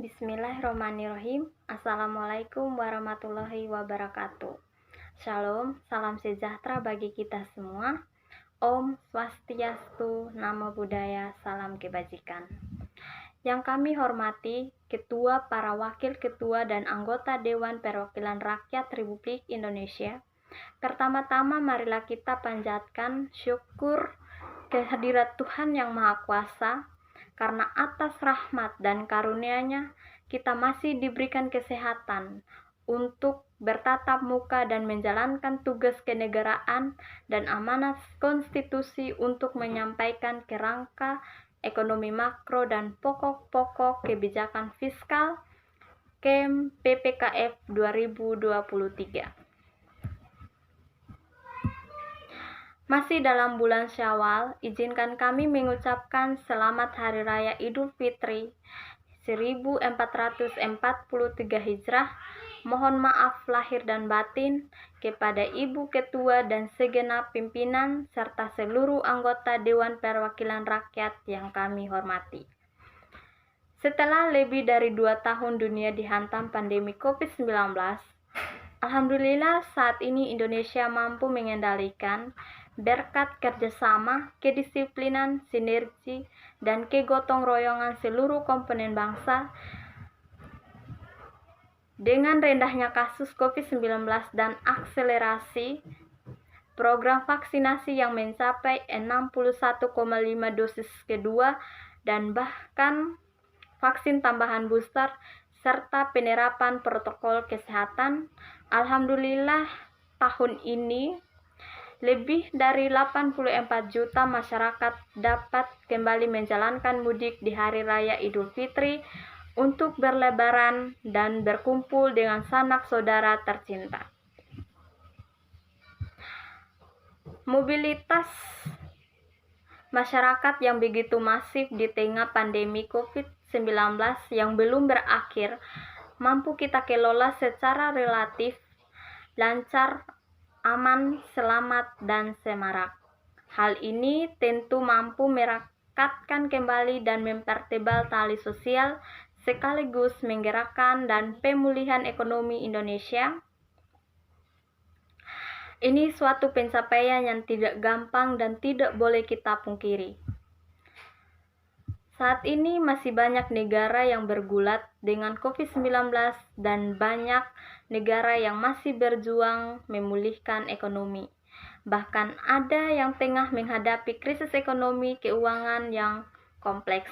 Bismillahirrahmanirrahim. Assalamualaikum warahmatullahi wabarakatuh. Shalom, salam sejahtera bagi kita semua. Om Swastiastu, Namo Buddhaya, salam kebajikan. Yang kami hormati Ketua, para Wakil Ketua dan anggota Dewan Perwakilan Rakyat Republik Indonesia. Pertama-tama marilah kita panjatkan syukur kehadirat Tuhan Yang Maha Kuasa, karena atas rahmat dan karunia-Nya kita masih diberikan kesehatan untuk bertatap muka dan menjalankan tugas kenegaraan dan amanat konstitusi untuk menyampaikan kerangka ekonomi makro dan pokok-pokok kebijakan fiskal KEM PPKF 2023. Masih dalam bulan Syawal, izinkan kami mengucapkan selamat Hari Raya Idul Fitri 1443 Hijrah. Mohon maaf lahir dan batin kepada Ibu Ketua dan segenap pimpinan serta seluruh anggota Dewan Perwakilan Rakyat yang kami hormati. Setelah lebih dari 2 tahun dunia dihantam pandemi COVID-19, alhamdulillah saat ini Indonesia mampu mengendalikan berkat kerjasama, kedisiplinan, sinergi, dan kegotong royongan seluruh komponen bangsa. Dengan rendahnya kasus COVID-19 dan akselerasi program vaksinasi yang mencapai 61,5 dosis kedua dan bahkan vaksin tambahan booster serta penerapan protokol kesehatan, alhamdulillah tahun ini lebih dari 84 juta masyarakat dapat kembali menjalankan mudik di Hari Raya Idul Fitri untuk berlebaran dan berkumpul dengan sanak saudara tercinta. Mobilitas masyarakat yang begitu masif di tengah pandemi COVID-19 yang belum berakhir mampu kita kelola secara relatif lancar, aman, selamat, dan semarak. Hal ini tentu mampu merekatkan kembali dan mempertebal tali sosial sekaligus menggerakkan dan pemulihan ekonomi Indonesia. Ini suatu pencapaian yang tidak gampang dan tidak boleh kita pungkiri. Saat ini masih banyak negara yang bergulat dengan COVID-19 dan banyak negara yang masih berjuang memulihkan ekonomi. Bahkan ada yang tengah menghadapi krisis ekonomi keuangan yang kompleks.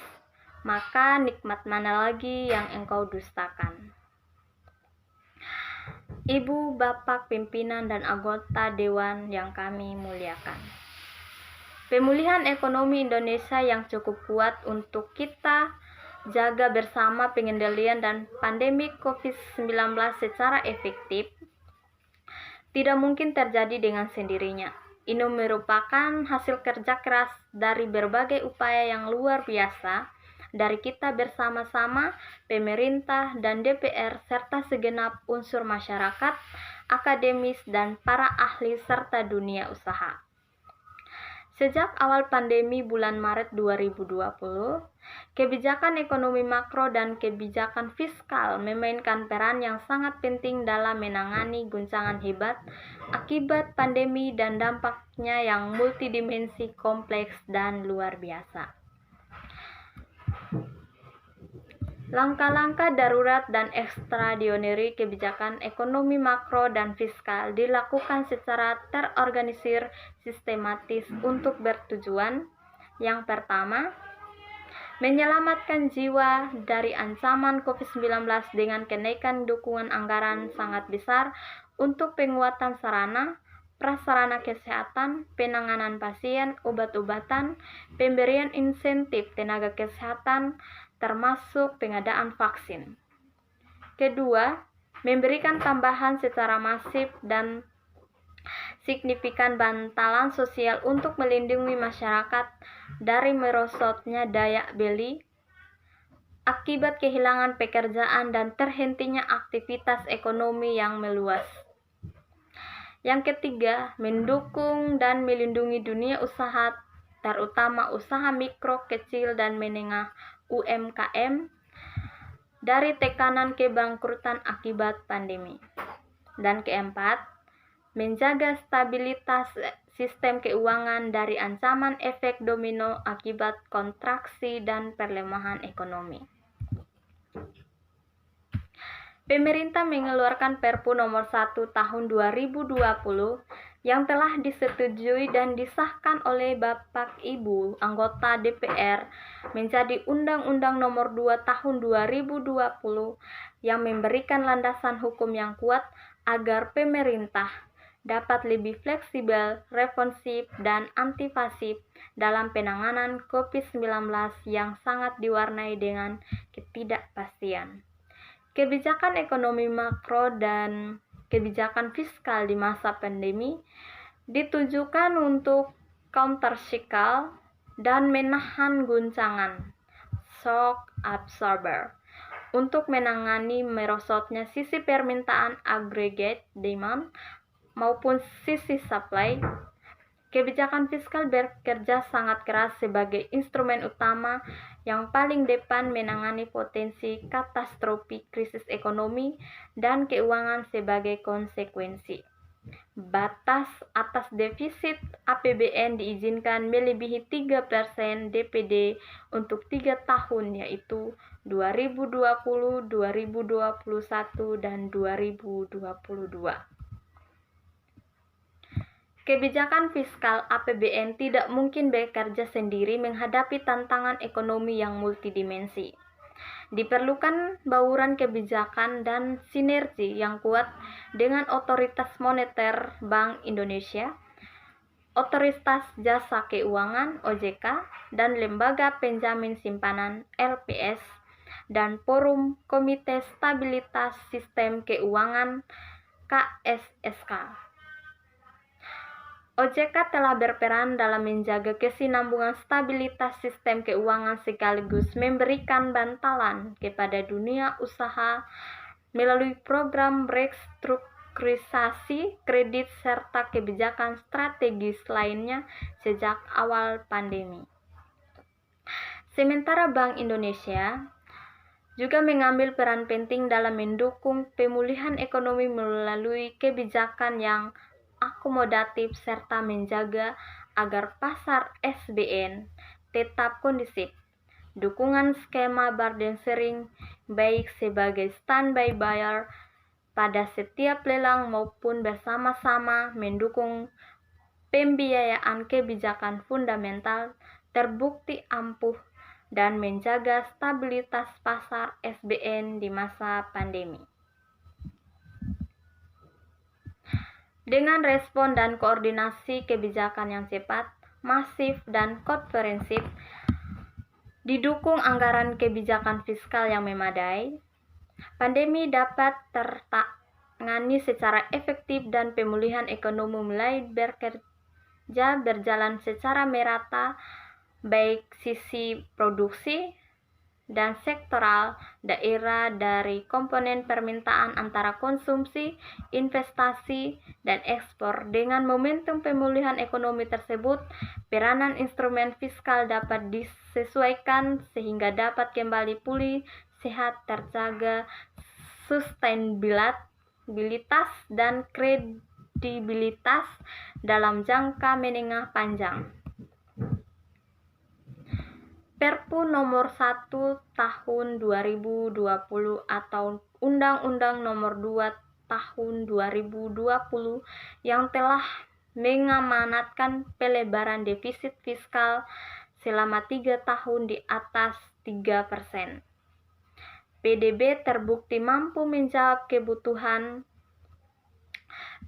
Maka nikmat mana lagi yang engkau dustakan? Ibu, Bapak, pimpinan, dan anggota Dewan yang kami muliakan. Pemulihan ekonomi Indonesia yang cukup kuat untuk kita jaga bersama pengendalian dan pandemi COVID-19 secara efektif tidak mungkin terjadi dengan sendirinya. Ini merupakan hasil kerja keras dari berbagai upaya yang luar biasa dari kita bersama-sama, pemerintah dan DPR serta segenap unsur masyarakat, akademis, dan para ahli serta dunia usaha. Sejak awal pandemi bulan Maret 2020, kebijakan ekonomi makro dan kebijakan fiskal memainkan peran yang sangat penting dalam menangani guncangan hebat akibat pandemi dan dampaknya yang multidimensi, kompleks, dan luar biasa. Langkah-langkah darurat dan ekstraordinari kebijakan ekonomi makro dan fiskal dilakukan secara terorganisir sistematis untuk bertujuan yang pertama, menyelamatkan jiwa dari ancaman COVID-19 dengan kenaikan dukungan anggaran sangat besar untuk penguatan sarana, prasarana kesehatan, penanganan pasien, obat-obatan, pemberian insentif tenaga kesehatan, termasuk pengadaan vaksin. Kedua, memberikan tambahan secara masif dan signifikan bantalan sosial untuk melindungi masyarakat dari merosotnya daya beli akibat kehilangan pekerjaan dan terhentinya aktivitas ekonomi yang meluas. Yang ketiga, mendukung dan melindungi dunia usaha, terutama usaha mikro, kecil, dan menengah UMKM dari tekanan kebangkrutan akibat pandemi. Dan keempat, menjaga stabilitas sistem keuangan dari ancaman efek domino akibat kontraksi dan perlemahan ekonomi. Pemerintah mengeluarkan Perpu Nomor 1 Tahun 2020 yang telah disetujui dan disahkan oleh Bapak Ibu anggota DPR menjadi Undang-Undang Nomor 2 Tahun 2020 yang memberikan landasan hukum yang kuat agar pemerintah dapat lebih fleksibel, responsif, dan antisipasi dalam penanganan COVID-19 yang sangat diwarnai dengan ketidakpastian. Kebijakan ekonomi makro dan kebijakan fiskal di masa pandemi ditujukan untuk countercyclical dan menahan guncangan shock absorber untuk menangani merosotnya sisi permintaan aggregate demand maupun sisi supply. Kebijakan fiskal bekerja sangat keras sebagai instrumen utama yang paling depan menangani potensi katastrofi krisis ekonomi dan keuangan sebagai konsekuensi. Batas atas defisit APBN diizinkan melebihi 3% DPD untuk 3 tahun yaitu 2020, 2021, dan 2022. Kebijakan fiskal APBN tidak mungkin bekerja sendiri menghadapi tantangan ekonomi yang multidimensi. Diperlukan bauran kebijakan dan sinergi yang kuat dengan Otoritas Moneter Bank Indonesia, Otoritas Jasa Keuangan (OJK), dan Lembaga Penjamin Simpanan (LPS), dan Forum Komite Stabilitas Sistem Keuangan (KSSK). OJK telah berperan dalam menjaga kesinambungan stabilitas sistem keuangan sekaligus memberikan bantalan kepada dunia usaha melalui program restrukturisasi kredit serta kebijakan strategis lainnya sejak awal pandemi. Sementara Bank Indonesia juga mengambil peran penting dalam mendukung pemulihan ekonomi melalui kebijakan yang akomodatif serta menjaga agar pasar SBN tetap kondusif. Dukungan skema bargain sharing baik sebagai standby buyer pada setiap lelang maupun bersama-sama mendukung pembiayaan kebijakan fundamental terbukti ampuh dan menjaga stabilitas pasar SBN di masa pandemi. Dengan respon dan koordinasi kebijakan yang cepat, masif, dan komprehensif, didukung anggaran kebijakan fiskal yang memadai, pandemi dapat tertangani secara efektif dan pemulihan ekonomi mulai berjalan secara merata baik sisi produksi dan sektoral daerah dari komponen permintaan antara konsumsi, investasi, dan ekspor. Dengan momentum pemulihan ekonomi tersebut, peranan instrumen fiskal dapat disesuaikan sehingga dapat kembali pulih, sehat, terjaga sustainabilitas dan kredibilitas dalam jangka menengah panjang. Perpu Nomor 1 Tahun 2020 atau Undang-Undang Nomor 2 Tahun 2020 yang telah mengamanatkan pelebaran defisit fiskal selama 3 tahun di atas 3%. PDB terbukti mampu menjawab kebutuhan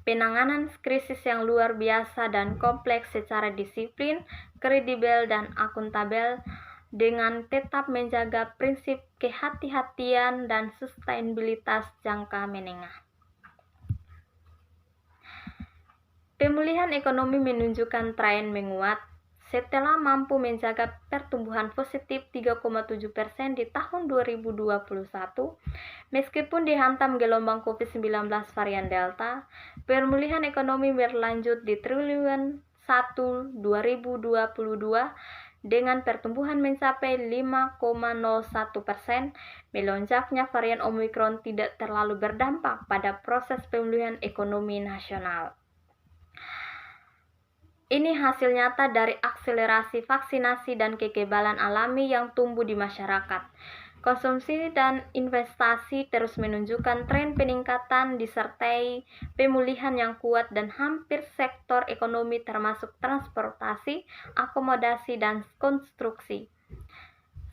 penanganan krisis yang luar biasa dan kompleks secara disiplin, kredibel, dan akuntabel, dengan tetap menjaga prinsip kehati-hatian dan sustainabilitas jangka menengah. Pemulihan ekonomi menunjukkan tren menguat setelah mampu menjaga pertumbuhan positif 3,7% di tahun 2021, meskipun dihantam gelombang COVID-19 varian Delta. Pemulihan ekonomi berlanjut di triwulan 1 2022 dengan pertumbuhan mencapai 5,01%, melonjaknya varian Omikron tidak terlalu berdampak pada proses pemulihan ekonomi nasional. Ini hasil nyata dari akselerasi vaksinasi dan kekebalan alami yang tumbuh di masyarakat. Konsumsi dan investasi terus menunjukkan tren peningkatan disertai pemulihan yang kuat dan hampir sektor ekonomi termasuk transportasi, akomodasi, dan konstruksi.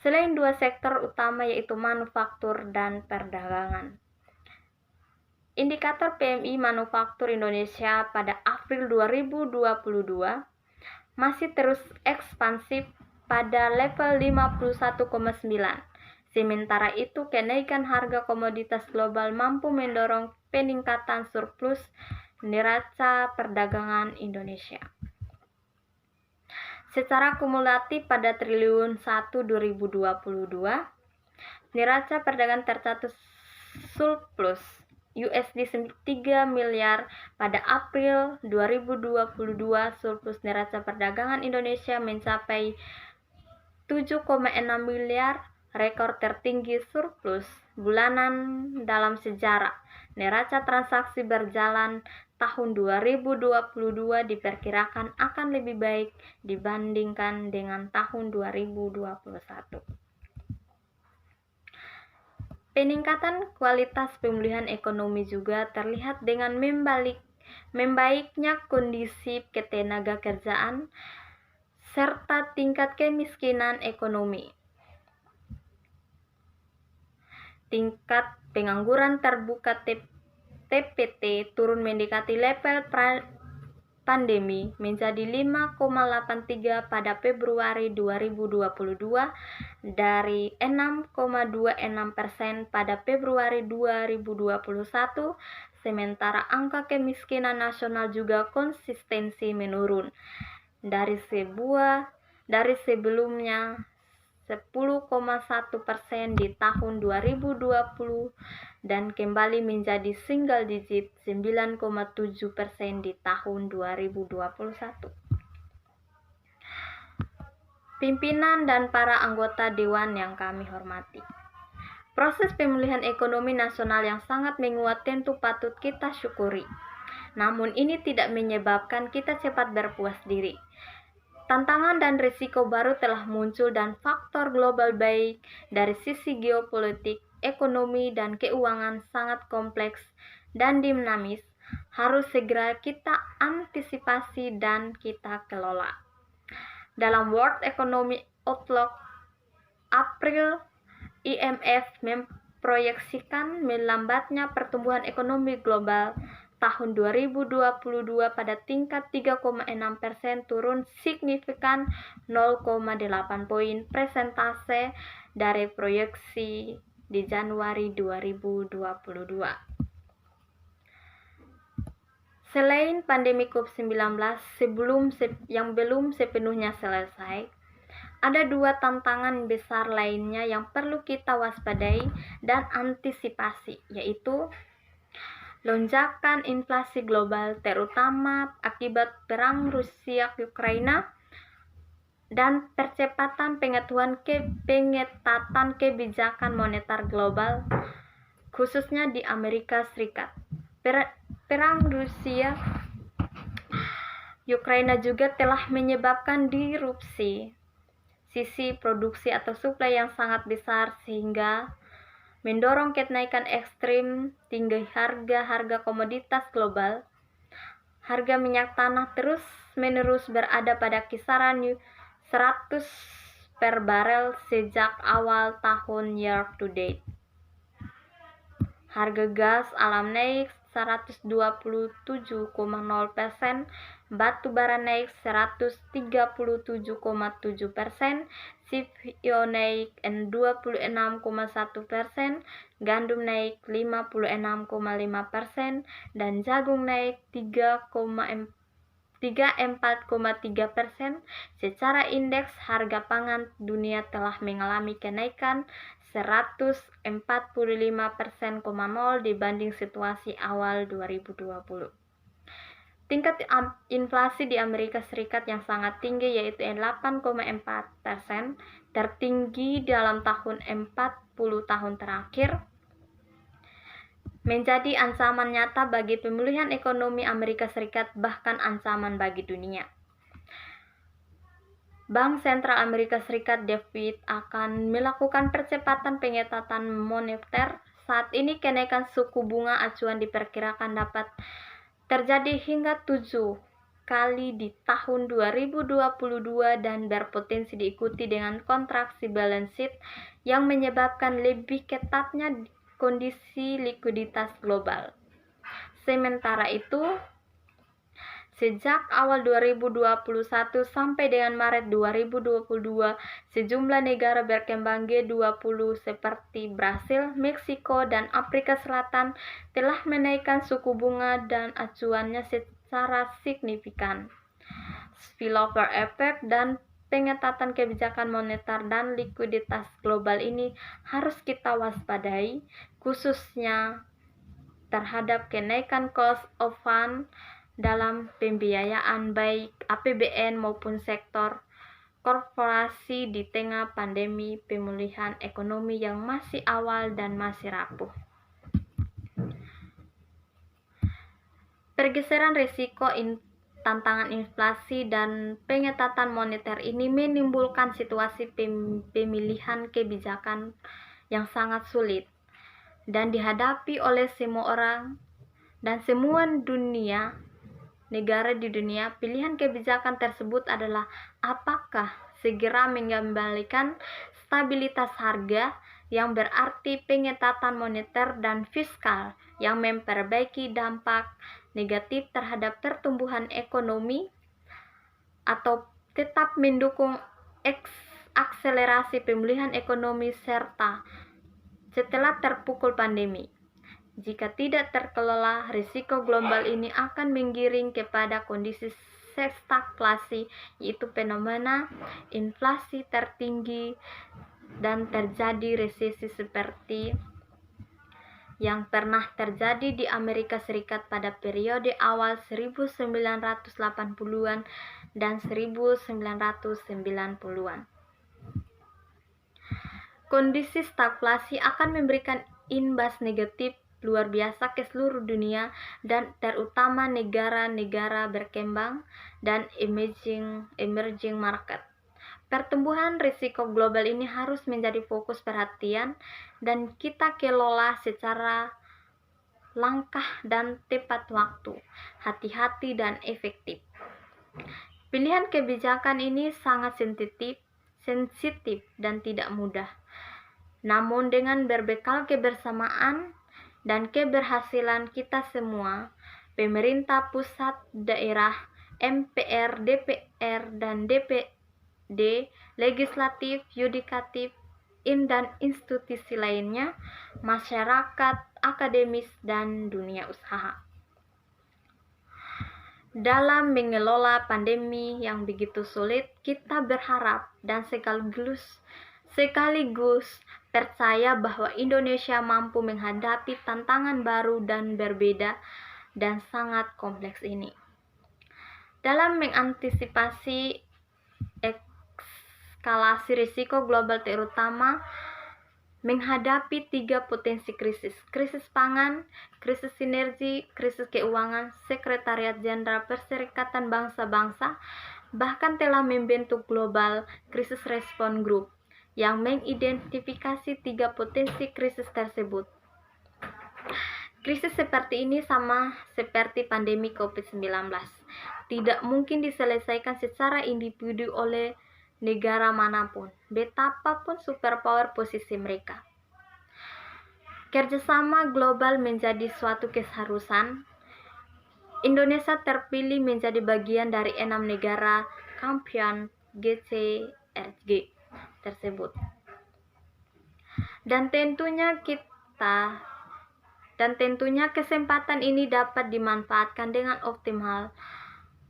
Selain dua sektor utama yaitu manufaktur dan perdagangan. Indikator PMI Manufaktur Indonesia pada April 2022 masih terus ekspansif pada level 51,9. Sementara itu, kenaikan harga komoditas global mampu mendorong peningkatan surplus neraca perdagangan Indonesia. Secara kumulatif pada triliun 1 2022, neraca perdagangan tercatat surplus USD 3 miliar pada April 2022. Surplus neraca perdagangan Indonesia mencapai 7,6 miliar, rekor tertinggi surplus bulanan dalam sejarah. Neraca transaksi berjalan tahun 2022 diperkirakan akan lebih baik dibandingkan dengan tahun 2021. Peningkatan kualitas pemulihan ekonomi juga terlihat dengan membaiknya kondisi ketenagakerjaan serta tingkat kemiskinan ekonomi. Tingkat pengangguran terbuka TPT turun mendekati level pandemi menjadi 5,83 pada Februari 2022 dari 6,26% pada Februari 2021, sementara angka kemiskinan nasional juga konsistensi menurun dari sebelumnya 10,1% di tahun 2020 dan kembali menjadi single digit 9,7% di tahun 2021. Pimpinan dan para anggota dewan yang kami hormati. Proses pemulihan ekonomi nasional yang sangat menguat tentu patut kita syukuri. Namun ini tidak menyebabkan kita cepat berpuas diri. Tantangan dan risiko baru telah muncul dan faktor global baik dari sisi geopolitik, ekonomi, dan keuangan sangat kompleks dan dinamis harus segera kita antisipasi dan kita kelola. Dalam World Economic Outlook April, IMF memproyeksikan melambatnya pertumbuhan ekonomi global tahun 2022 pada tingkat 3,6%, turun signifikan 0,8 poin persentase dari proyeksi di Januari 2022. Selain pandemi COVID-19 yang belum sepenuhnya selesai, ada dua tantangan besar lainnya yang perlu kita waspadai dan antisipasi, yaitu lonjakan inflasi global terutama akibat perang Rusia-Ukraina dan percepatan pengetatan kebijakan moneter global khususnya di Amerika Serikat. Perang Rusia-Ukraina juga telah menyebabkan disrupsi sisi produksi atau suplai yang sangat besar sehingga mendorong kenaikan ekstrim tinggi harga komoditas global. Harga minyak tanah terus-menerus berada pada kisaran 100 per barel sejak awal tahun year to date. Harga gas alam naik 127,0%, batu bara naik 137,7%, CPO naik 26,1%, gandum naik 56,5%, dan jagung naik 34,3%. Secara indeks harga pangan dunia telah mengalami kenaikan 145,0% dibanding situasi awal 2020. Tingkat inflasi di Amerika Serikat yang sangat tinggi, yaitu 8,4%, tertinggi dalam tahun 40 tahun terakhir, menjadi ancaman nyata bagi pemulihan ekonomi Amerika Serikat, bahkan ancaman bagi dunia. Bank Sentral Amerika Serikat The Fed akan melakukan percepatan pengetatan moneter. Saat ini kenaikan suku bunga acuan diperkirakan dapat terjadi hingga 7 kali di tahun 2022 dan berpotensi diikuti dengan kontraksi balance sheet yang menyebabkan lebih ketatnya kondisi likuiditas global. Sementara itu, sejak awal 2021 sampai dengan Maret 2022, sejumlah negara berkembang G20 seperti Brasil, Meksiko, dan Afrika Selatan telah menaikkan suku bunga dan acuannya secara signifikan. Spillover effect dan pengetatan kebijakan moneter dan likuiditas global ini harus kita waspadai, khususnya terhadap kenaikan cost of fund dalam pembiayaan baik APBN maupun sektor korporasi di tengah pandemi pemulihan ekonomi yang masih awal dan masih rapuh. Pergeseran risiko tantangan inflasi dan pengetatan moneter ini menimbulkan situasi pemilihan kebijakan yang sangat sulit dan dihadapi oleh semua orang dan semua negara di dunia. Pilihan kebijakan tersebut adalah apakah segera mengembalikan stabilitas harga yang berarti pengetatan moneter dan fiskal yang memperbaiki dampak negatif terhadap pertumbuhan ekonomi, atau tetap mendukung akselerasi pemulihan ekonomi serta setelah terpukul pandemi. Jika tidak terkelola, risiko global ini akan menggiring kepada kondisi stagflasi, yaitu fenomena inflasi tertinggi, dan terjadi resesi seperti yang pernah terjadi di Amerika Serikat pada periode awal 1980-an dan 1990-an. Kondisi stagflasi akan memberikan imbas negatif luar biasa ke seluruh dunia dan terutama negara-negara berkembang dan emerging market. Pertumbuhan risiko global ini harus menjadi fokus perhatian dan kita kelola secara langkah dan tepat waktu, hati-hati dan efektif. Pilihan kebijakan ini sangat sensitif dan tidak mudah. Namun dengan berbekal kebersamaan dan keberhasilan kita semua, pemerintah pusat, daerah, MPR, DPR, dan DPD, legislatif, yudikatif, dan institusi lainnya, masyarakat, akademis, dan dunia usaha. Dalam mengelola pandemi yang begitu sulit, kita berharap dan sekaligus percaya bahwa Indonesia mampu menghadapi tantangan baru dan berbeda dan sangat kompleks ini. Dalam mengantisipasi eskalasi risiko global, terutama menghadapi 3 potensi krisis: krisis pangan, krisis sinergi, krisis keuangan, Sekretariat Jenderal Perserikatan Bangsa-Bangsa bahkan telah membentuk Global Crisis Response Group yang mengidentifikasi 3 potensi krisis tersebut. Krisis seperti ini sama seperti pandemi COVID-19, tidak mungkin diselesaikan secara individu oleh negara manapun, betapapun superpower posisi mereka. Kerjasama global menjadi suatu keharusan. Indonesia terpilih menjadi bagian dari 6 negara kampion GCRG tersebut. Dan tentunya kesempatan ini dapat dimanfaatkan dengan optimal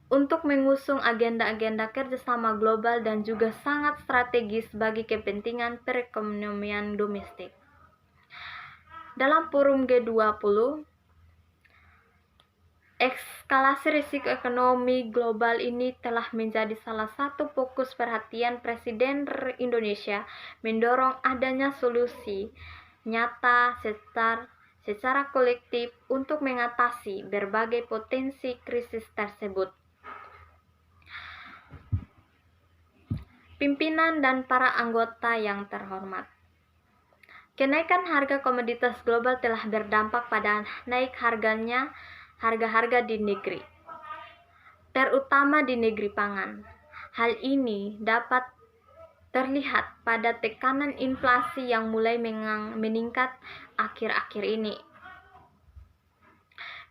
untuk mengusung agenda-agenda kerjasama global dan juga sangat strategis bagi kepentingan perekonomian domestik. Dalam forum G20, Eskalasi risiko ekonomi global ini telah menjadi salah satu fokus perhatian Presiden Indonesia mendorong adanya solusi nyata secara kolektif untuk mengatasi berbagai potensi krisis tersebut. Pimpinan dan para anggota yang terhormat, kenaikan harga komoditas global telah berdampak pada naik harga-harga di negeri, terutama di negeri pangan. Hal ini dapat terlihat pada tekanan inflasi yang mulai meningkat akhir-akhir ini.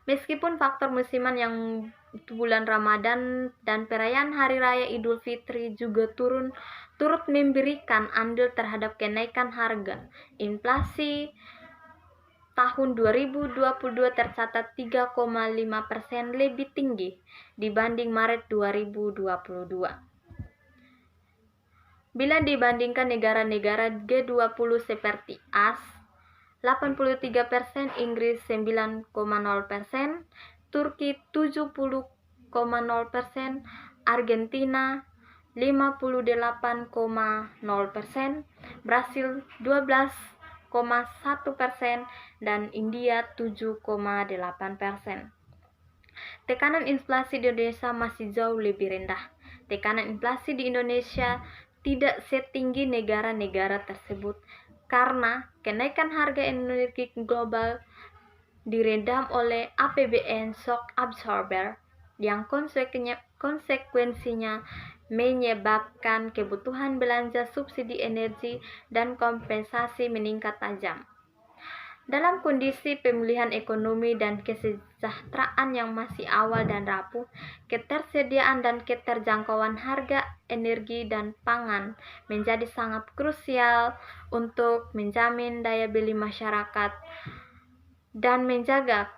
Meskipun faktor musiman yang bulan Ramadan dan perayaan Hari Raya Idul Fitri juga turut memberikan andil terhadap kenaikan harga, inflasi tahun 2022 tercatat 3,5% lebih tinggi dibanding Maret 2022. Bila dibandingkan negara-negara G20 seperti AS, 83%, Inggris 9,0%, Turki 70,0%, Argentina 58,0%, Brasil 12,1%, dan India 7,8%. Tekanan inflasi di Indonesia masih jauh lebih rendah. Tekanan inflasi di Indonesia tidak setinggi negara-negara tersebut karena kenaikan harga energi global diredam oleh APBN shock absorber yang konsekuensinya menyebabkan kebutuhan belanja subsidi energi dan kompensasi meningkat tajam. Dalam kondisi pemulihan ekonomi dan kesejahteraan yang masih awal dan rapuh, ketersediaan dan keterjangkauan harga energi dan pangan menjadi sangat krusial untuk menjamin daya beli masyarakat dan menjaga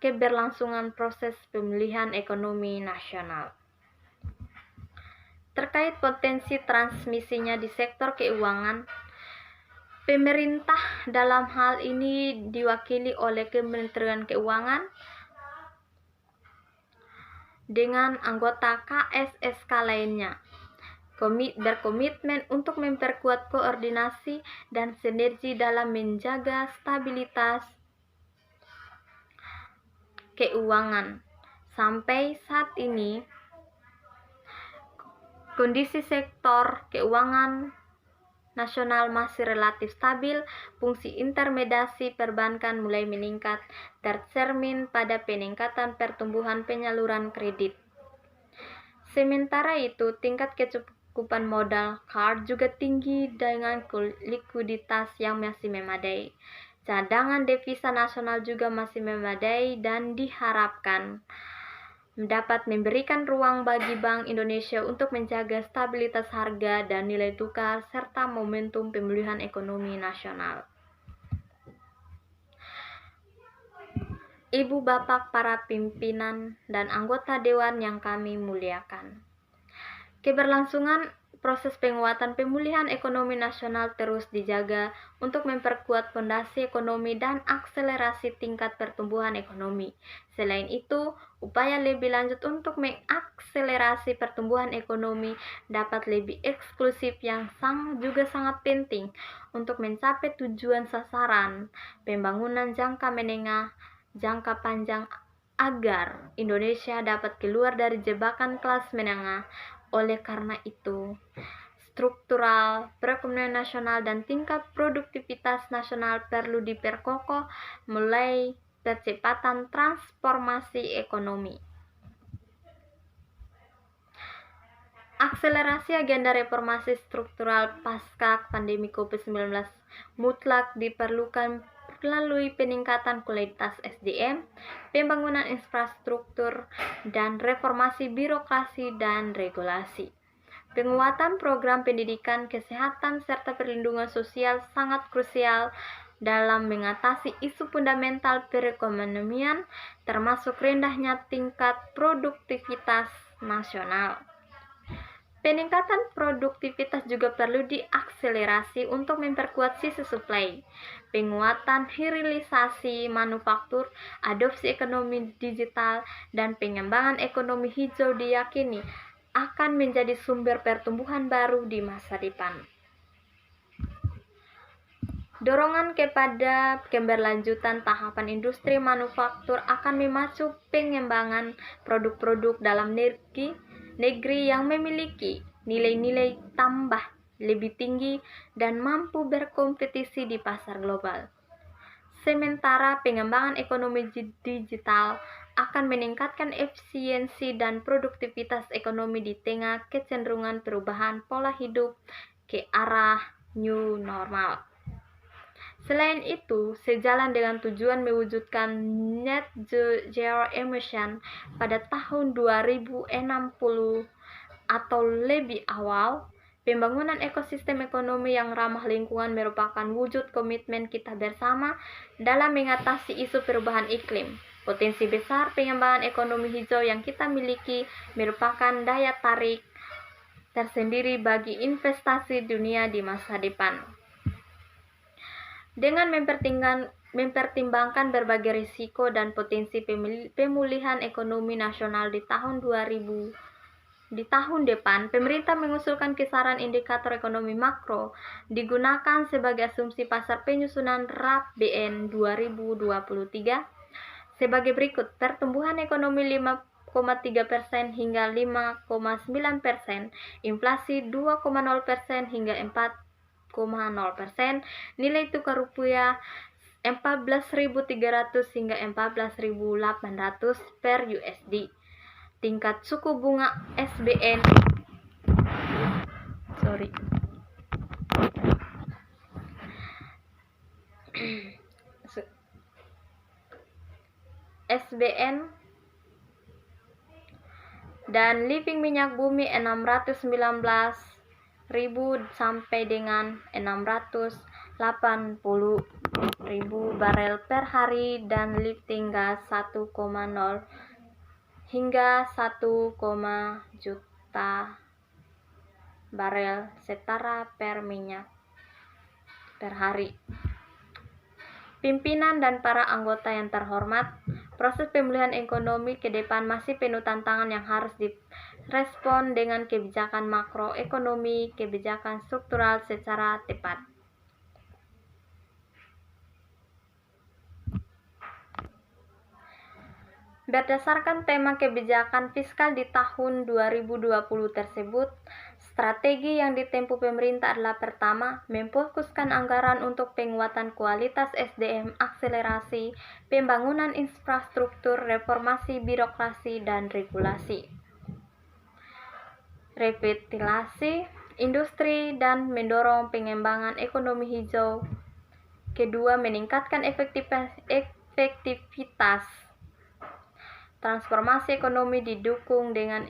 keberlangsungan proses pemulihan ekonomi nasional. Terkait potensi transmisinya di sektor keuangan, pemerintah dalam hal ini diwakili oleh Kementerian Keuangan dengan anggota KSSK lainnya berkomitmen untuk memperkuat koordinasi dan sinergi dalam menjaga stabilitas keuangan. Sampai saat ini, kondisi sektor keuangan nasional masih relatif stabil. Fungsi intermediasi perbankan mulai meningkat, tercermin pada peningkatan pertumbuhan penyaluran kredit. Sementara itu, tingkat kecukupan modal KAR juga tinggi dengan likuiditas yang masih memadai. Cadangan devisa nasional juga masih memadai dan diharapkan dapat memberikan ruang bagi Bank Indonesia untuk menjaga stabilitas harga dan nilai tukar serta momentum pemulihan ekonomi nasional. Ibu bapak para pimpinan dan anggota dewan yang kami muliakan, keberlangsungan proses penguatan pemulihan ekonomi nasional terus dijaga untuk memperkuat fondasi ekonomi dan akselerasi tingkat pertumbuhan ekonomi. Selain itu, upaya lebih lanjut untuk mengakselerasi pertumbuhan ekonomi dapat lebih eksklusif yang juga sangat penting untuk mencapai tujuan sasaran pembangunan jangka menengah, jangka panjang agar Indonesia dapat keluar dari jebakan kelas menengah. Oleh karena itu, struktural perekonomian nasional dan tingkat produktivitas nasional perlu diperkokoh mulai percepatan transformasi ekonomi. Akselerasi agenda reformasi struktural pasca pandemi COVID-19 mutlak diperlukan melalui peningkatan kualitas SDM, pembangunan infrastruktur, dan reformasi birokrasi dan regulasi. Penguatan program pendidikan, kesehatan, serta perlindungan sosial sangat krusial dalam mengatasi isu fundamental perekonomian, termasuk rendahnya tingkat produktivitas nasional. Peningkatan produktivitas juga perlu diakselerasi untuk memperkuat sisi supply. Penguatan hilirisasi manufaktur, adopsi ekonomi digital, dan pengembangan ekonomi hijau diyakini akan menjadi sumber pertumbuhan baru di masa depan. Dorongan kepada keberlanjutan tahapan industri manufaktur akan memacu pengembangan produk-produk dalam negeri yang memiliki nilai-nilai tambah lebih tinggi dan mampu berkompetisi di pasar global. Sementara pengembangan ekonomi digital akan meningkatkan efisiensi dan produktivitas ekonomi di tengah kecenderungan perubahan pola hidup ke arah new normal. Selain itu, sejalan dengan tujuan mewujudkan net zero emission pada tahun 2060 atau lebih awal, pembangunan ekosistem ekonomi yang ramah lingkungan merupakan wujud komitmen kita bersama dalam mengatasi isu perubahan iklim. Potensi besar pengembangan ekonomi hijau yang kita miliki merupakan daya tarik tersendiri bagi investasi dunia di masa depan. Dengan mempertimbangkan berbagai risiko dan potensi pemulihan ekonomi nasional di tahun depan, pemerintah mengusulkan kisaran indikator ekonomi makro digunakan sebagai asumsi pasar penyusunan RAPBN 2023 sebagai berikut: pertumbuhan ekonomi 5,3% hingga 5,9%, inflasi 2,0% hingga 4,0%, nilai tukar rupiah 14.300 hingga 14.800 per USD. Tingkat suku bunga SBN dan living minyak bumi 619.000 sampai dengan 680.000 barel per hari dan lifting gas 1,0 hingga 1, juta barel setara per minyak per hari. Pimpinan dan para anggota yang terhormat, proses pemulihan ekonomi ke depan masih penuh tantangan yang harus direspon dengan kebijakan makroekonomi, kebijakan struktural secara tepat. Berdasarkan tema kebijakan fiskal di tahun 2020 tersebut, strategi yang ditempuh pemerintah adalah pertama, memfokuskan anggaran untuk penguatan kualitas SDM, akselerasi pembangunan infrastruktur, reformasi birokrasi dan regulasi, revitalisasi industri dan mendorong pengembangan ekonomi hijau. Kedua, meningkatkan efektivitas transformasi ekonomi didukung dengan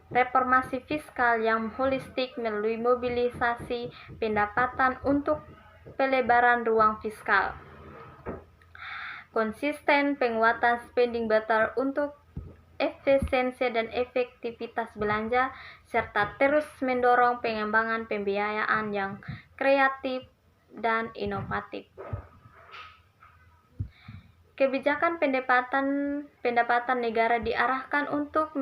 reformasi fiskal yang holistik melalui mobilisasi pendapatan untuk pelebaran ruang fiskal. Konsisten penguatan spending better untuk efisiensi dan efektivitas belanja, serta terus mendorong pengembangan pembiayaan yang kreatif dan inovatif. Kebijakan pendapatan negara diarahkan untuk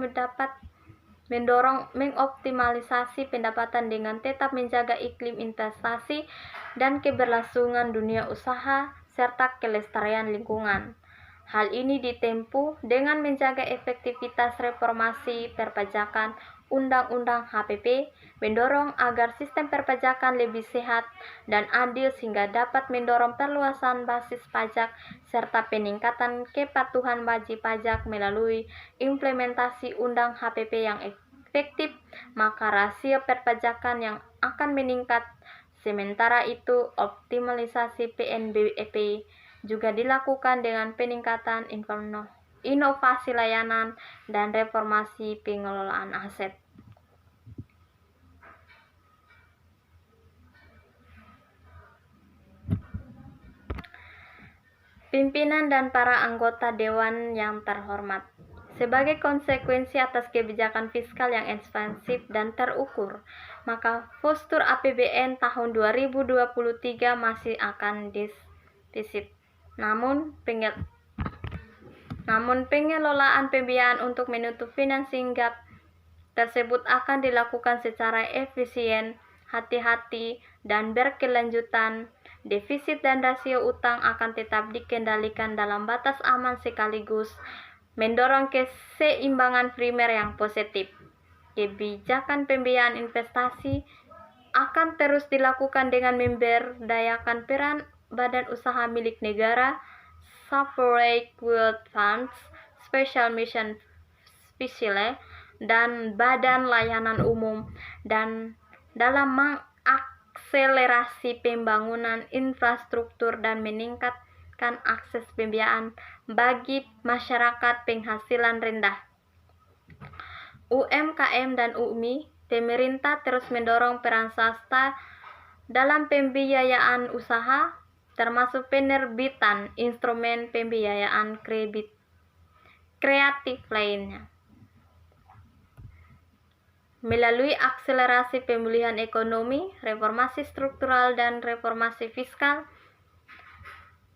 mendorong mengoptimalisasi pendapatan dengan tetap menjaga iklim investasi dan keberlangsungan dunia usaha serta kelestarian lingkungan. Hal ini ditempuh dengan menjaga efektivitas reformasi perpajakan Undang-Undang HPP, mendorong agar sistem perpajakan lebih sehat dan adil sehingga dapat mendorong perluasan basis pajak serta peningkatan kepatuhan wajib pajak melalui implementasi Undang HPP yang efektif, maka rasio perpajakan yang akan meningkat. Sementara itu, optimalisasi PNBP juga dilakukan dengan peningkatan inovasi layanan dan reformasi pengelolaan aset. Pimpinan dan para anggota dewan yang terhormat, Sebagai konsekuensi atas kebijakan fiskal yang ekspansif dan terukur, maka postur APBN tahun 2023 masih akan defisit. Namun pengelolaan pembiayaan untuk menutup financing gap tersebut akan dilakukan secara efisien, hati-hati, dan berkelanjutan. Defisit dan rasio utang akan tetap dikendalikan dalam batas aman sekaligus mendorong keseimbangan primer yang positif. Kebijakan pembiayaan investasi akan terus dilakukan dengan memberdayakan peran badan usaha milik negara, sovereign wealth funds, special mission fiscale, dan badan layanan umum, dan dalam mengakselerasi pembangunan infrastruktur dan meningkatkan akses pembiayaan bagi masyarakat penghasilan rendah. UMKM dan UMI, pemerintah terus mendorong peran swasta dalam pembiayaan usaha, termasuk penerbitan instrumen pembiayaan kredit kreatif lainnya. Melalui akselerasi pemulihan ekonomi, reformasi struktural, dan reformasi fiskal,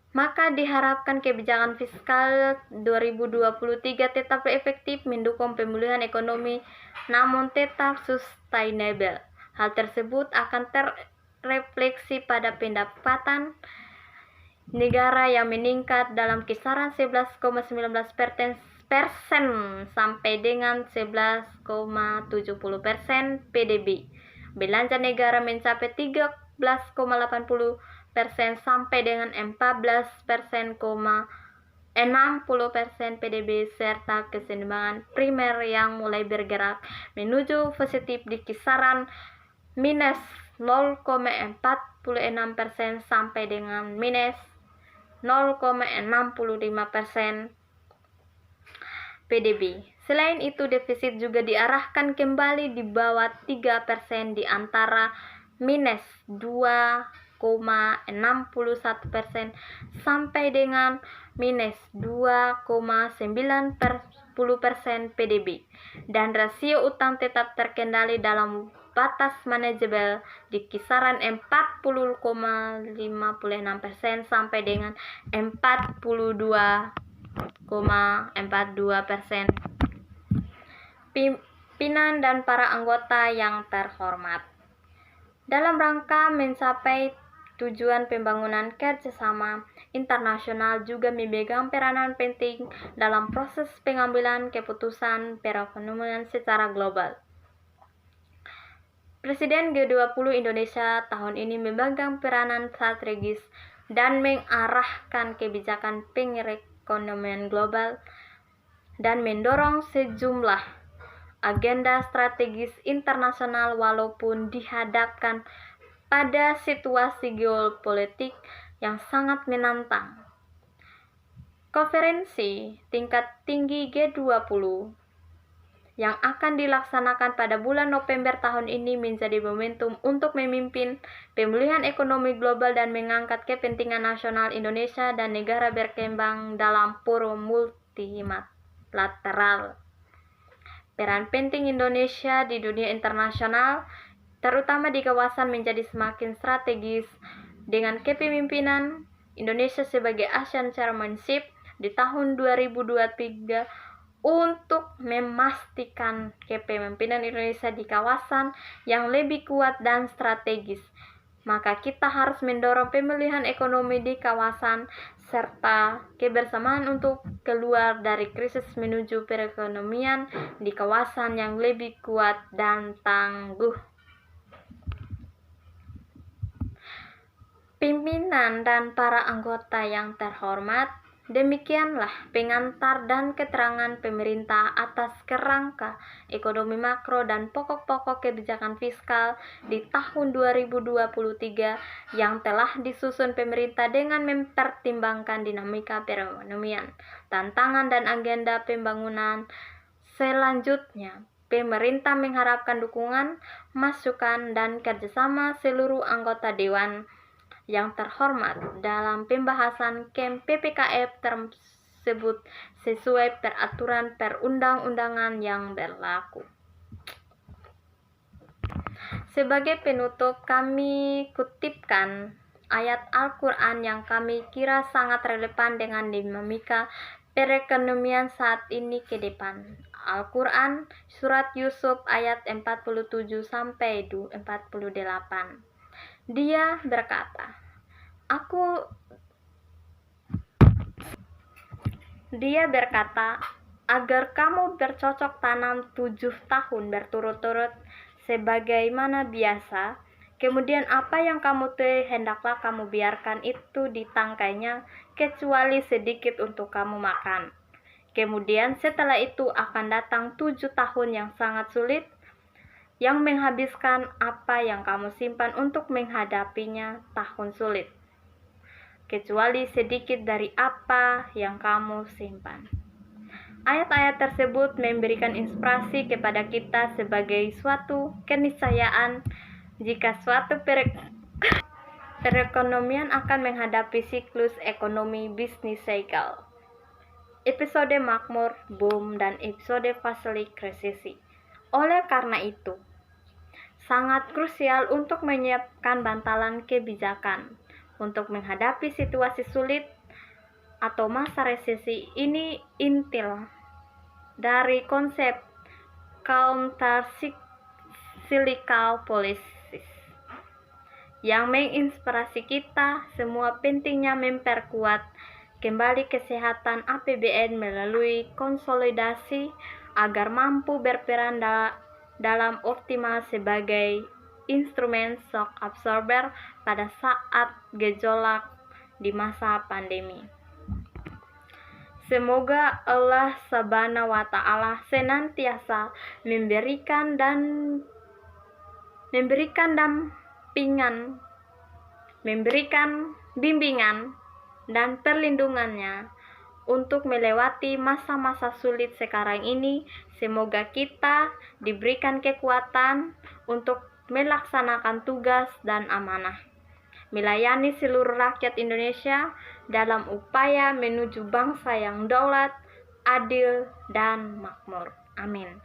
maka diharapkan kebijakan fiskal 2023 tetap efektif mendukung pemulihan ekonomi namun tetap sustainable. Hal tersebut akan terrefleksi pada pendapatan negara yang meningkat dalam kisaran 11,19% sampai dengan 11,70% PDB. Belanja negara mencapai 13,80% sampai dengan 14,60% PDB, serta keseimbangan primer yang mulai bergerak menuju positif di kisaran minus 0,46% sampai dengan minus 0,65% PDB. Selain itu, defisit juga diarahkan kembali di bawah 3% di antara minus 2,61% sampai dengan minus 2,90% PDB. Dan rasio utang tetap terkendali dalam batas manajeble di kisaran 40,56% sampai dengan 42,42%. Pimpinan dan para anggota yang terhormat, dalam rangka mencapai tujuan pembangunan kerjasama internasional juga memegang peranan penting dalam proses pengambilan keputusan perekonomian secara global. Presiden G20 Indonesia tahun ini memegang peranan strategis dan mengarahkan kebijakan perekonomian global dan mendorong sejumlah agenda strategis internasional walaupun dihadapkan pada situasi geopolitik yang sangat menantang. Konferensi tingkat tinggi G20 yang akan dilaksanakan pada bulan November tahun ini menjadi momentum untuk memimpin pemulihan ekonomi global dan mengangkat kepentingan nasional Indonesia dan negara berkembang dalam forum multilateral. Peran penting Indonesia di dunia internasional, terutama di kawasan, menjadi semakin strategis dengan kepemimpinan Indonesia sebagai ASEAN Chairmanship di tahun 2023 untuk memastikan kepemimpinan Indonesia di kawasan yang lebih kuat dan strategis. Maka kita harus mendorong pemulihan ekonomi di kawasan serta kebersamaan untuk keluar dari krisis menuju perekonomian di kawasan yang lebih kuat dan tangguh. Pimpinan dan para anggota yang terhormat, demikianlah pengantar dan keterangan pemerintah atas kerangka ekonomi makro dan pokok-pokok kebijakan fiskal di tahun 2023 yang telah disusun pemerintah dengan mempertimbangkan dinamika perekonomian, tantangan dan agenda pembangunan selanjutnya. Pemerintah mengharapkan dukungan, masukan, dan kerjasama seluruh anggota Dewan yang terhormat dalam pembahasan KEM PPKF tersebut sesuai peraturan perundang-undangan yang berlaku. Sebagai penutup, kami kutipkan ayat Al-Quran yang kami kira sangat relevan dengan dinamika perekonomian saat ini ke depan. Al-Quran, Surat Yusuf ayat 47-48. Dia berkata, agar kamu bercocok tanam 7 tahun berturut-turut sebagaimana biasa, kemudian apa yang kamu tuai hendaklah kamu biarkan itu di tangkainya, kecuali sedikit untuk kamu makan. Kemudian setelah itu akan datang 7 tahun yang sangat sulit, yang menghabiskan apa yang kamu simpan untuk menghadapinya tahun sulit, kecuali sedikit dari apa yang kamu simpan. Ayat-ayat tersebut memberikan inspirasi kepada kita sebagai suatu keniscayaan jika suatu perekonomian akan menghadapi siklus ekonomi bisnis cycle, episode makmur, boom, dan episode fase resesi. Oleh karena itu, sangat krusial untuk menyiapkan bantalan kebijakan untuk menghadapi situasi sulit atau masa resesi. Ini intil dari konsep counter-cyclical policies yang menginspirasi kita semua pentingnya memperkuat kembali kesehatan APBN melalui konsolidasi agar mampu berperan dalam optimal sebagai instrumen shock absorber pada saat gejolak di masa pandemi. Semoga Allah Subhanahu wa Ta'ala senantiasa memberikan bimbingan dan perlindungannya untuk melewati masa-masa sulit sekarang ini. Semoga kita diberikan kekuatan untuk melaksanakan tugas dan amanah melayani seluruh rakyat Indonesia dalam upaya menuju bangsa yang daulat, adil, dan makmur. Amin.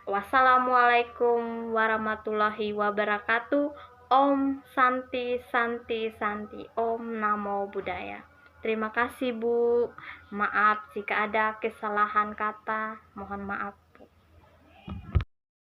Wassalamualaikum warahmatullahi wabarakatuh. Om Santi Santi Santi. Om Namo Buddhaya. Terima kasih Bu. Maaf jika ada kesalahan kata. Mohon maaf.